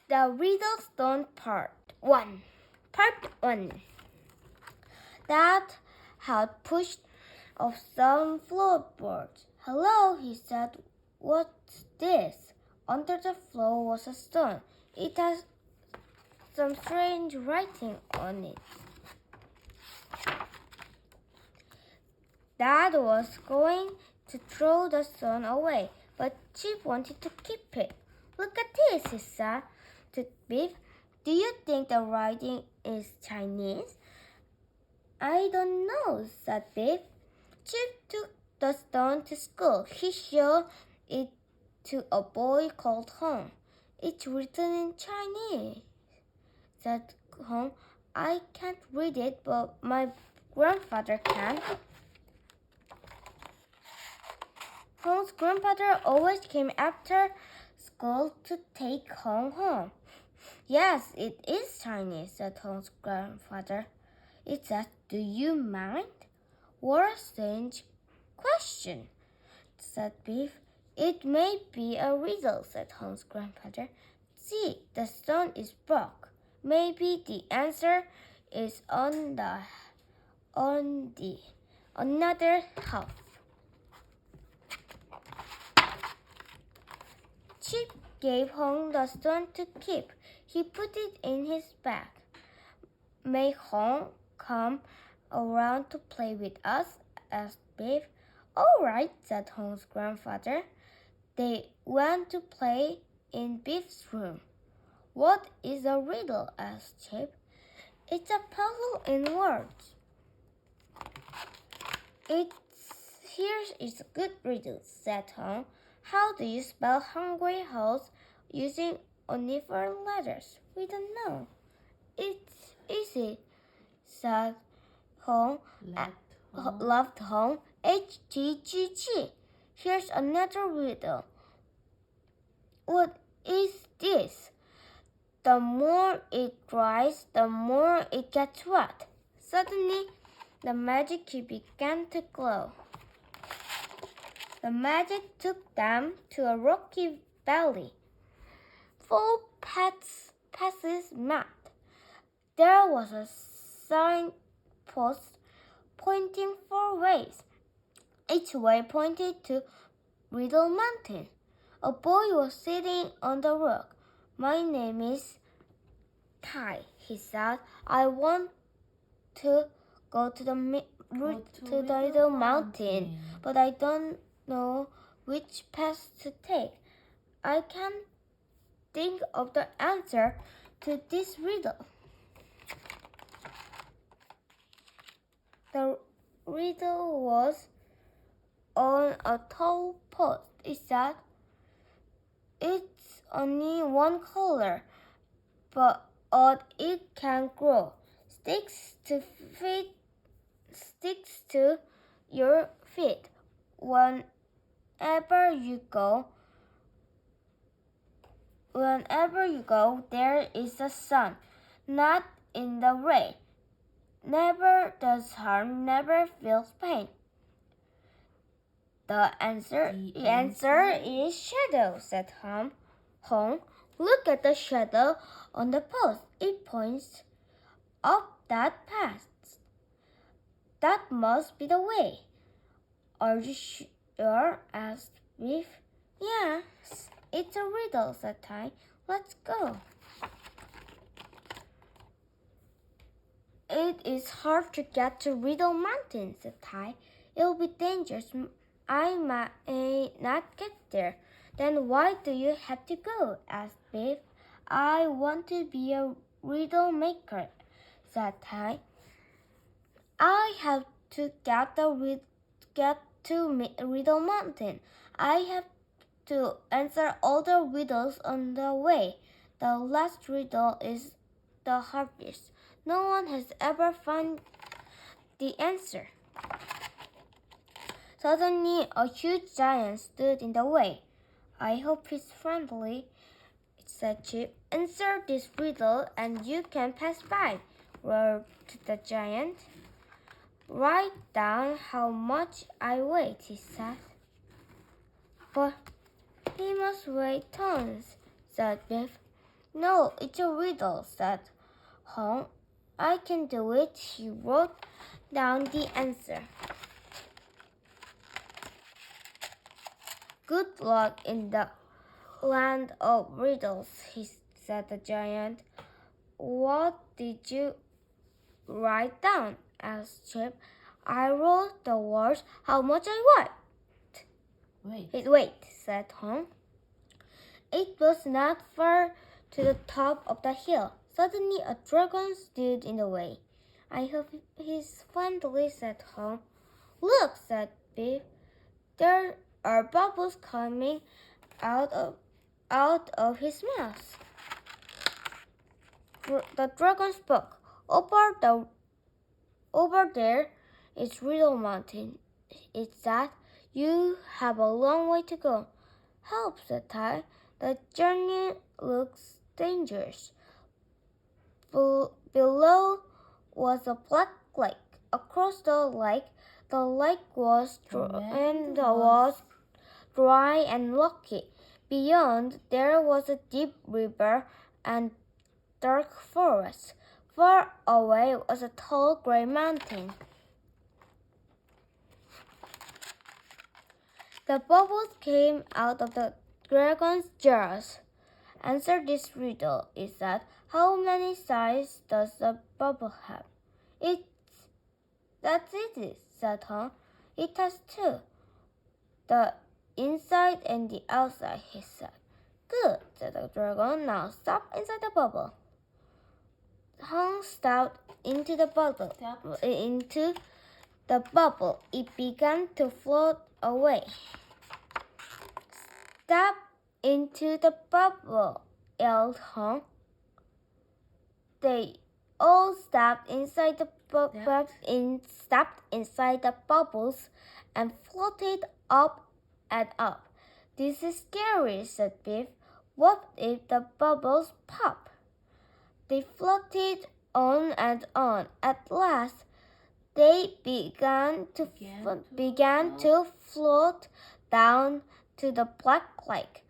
The Riddle Stone Part 1. Part 1. Dad had pushed off some floorboards. Hello, he said. What's this? Under the floor was a stone. It has some strange writing on it. Dad was going to throw the stone away, but Chip wanted to keep it. Look at this, he said to Biff. Do you think the writing is Chinese? I don't know, said Biff. Chip took the stone to school. He showed it to a boy called Hong. It's written in Chinese, said Hong. I can't read it, but my grandfather can. Hong's grandfather always came after school to take Hong home. Yes, it is Chinese, said Hong's grandfather. It says, do you mind? What a strange question, said Biff. It may be a riddle, said Hong's grandfather. See, the stone is broke. Maybe the answer is on the another half. Chip gave Hong the stone to keep. He put it in his bag. May Hong come around to play with us? Asked Biff. All right, said Hong's grandfather. They went to play in Biff's room. What is a riddle? Asked Chip. It's a puzzle in words. Here is a good riddle, said Hong. How do you spell hungry house using only 4 letters? We don't know. It's easy, said Hong. Laughed Hong. HTGG. Here's another riddle. What is this? The more it dries, the more it gets wet. Suddenly, the magic key began to glow. The magic took them to a rocky valley. 4 passes met. There was a signpost pointing 4 ways. Each way pointed to Riddle Mountain. A boy was sitting on the rock. My name is Tai, he said. I want to go to the Riddle Mountain, but I don't know which path to take. I can't think of the answer to this riddle. The riddle was on a tall post. It said, it's only one color, but it can grow. Sticks to your feet. Whenever you go, there is a sun, not in the rain. Never does harm, never feels pain. The answer is shadow, said Hong. Look at the shadow on the post. It points up that path. That must be the way. Are you sure? Asked Biff. Yes, it's a riddle, said Tai. Let's go. It is hard to get to Riddle Mountain, said Tai. It'll be dangerous. I may not get there. Then why do you have to go? Asked Biff. I want to be a riddle maker, said Tai. I have to get to Riddle Mountain. I have to answer all the riddles on the way. The last riddle is the hardest. No one has ever found the answer. Suddenly, a huge giant stood in the way. I hope he's friendly, said Chip. Answer this riddle and you can pass by, roared the giant. Write down how much I weigh, he said. But he must weigh tons, said Biff. No, it's a riddle, said Hong. I can do it. He wrote down the answer. Good luck in the land of riddles, said the giant. What did you write down? asked Chip. I wrote the words how much I want. Wait, said Hong. It was not far to the top of the hill. Suddenly a dragon stood in the way. I hope he's friendly, said Hong. Look, said Biff. There are bubbles coming out of his mouth. The dragon spoke. Over there is Riddle Mountain. It's that you have a long way to go. Help, said Ty. The journey looks dangerous. Below was a black lake. Across the lake was dry and rocky. Beyond, there was a deep river and dark forest. Far away was a tall gray mountain. The bubbles came out of the dragon's jaws. Answer this riddle, is that how many sides does the bubble have? That's easy, said Tom. It has two. The inside and the outside, he said. Good, said the dragon. Now stop inside the bubble. Tom stepped into the bubble. It began to float away. Step into the bubble, yelled Hong. They all stepped inside the bubbles and floated up and up. This is scary, said Biff. What if the bubbles pop? They floated on and on. At last, they began to float down to the black lake.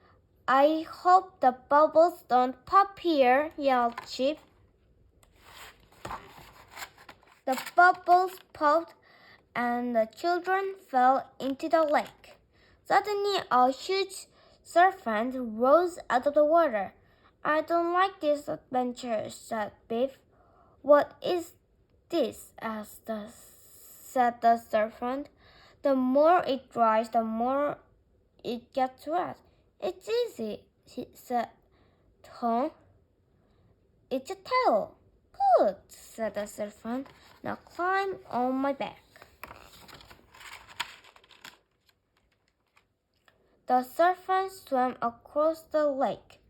I hope the bubbles don't pop here, yelled Chip. The bubbles popped and the children fell into the lake. Suddenly, a huge serpent rose out of the water. I don't like this adventure, said Biff. What is this? said the serpent. The more it dries, the more it gets wet. It's easy, said Tom. It's a tail. Good, said the serpent. Now climb on my back. The serpent swam across the lake.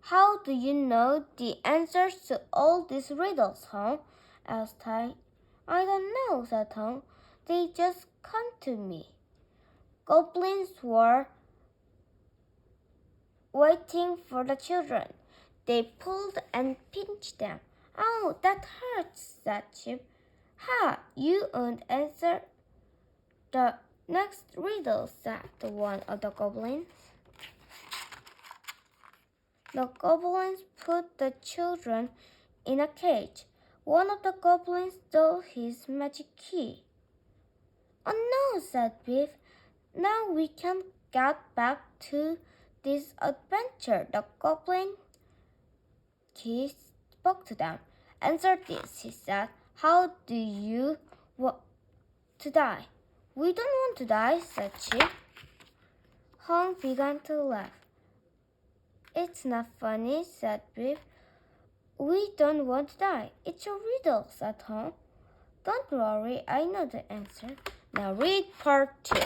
How do you know the answers to all these riddles, Tom? asked Ty. I don't know, said Tom. They just come to me. Goblins were waiting for the children. They pulled and pinched them. Oh, that hurts, said Chip. Ha, you won't answer the next riddle, said one of the goblins. The goblins put the children in a cage. One of the goblins stole his magic key. Oh no, said Biff. Now we can't get back to this adventure. The goblin key spoke to them. Answer this, he said. How do you want to die? We don't want to die, said Chip. Hong began to laugh. It's not funny, said Biff. We don't want to die. It's a riddle, said Hong. Don't worry, I know the answer. Now read part 2.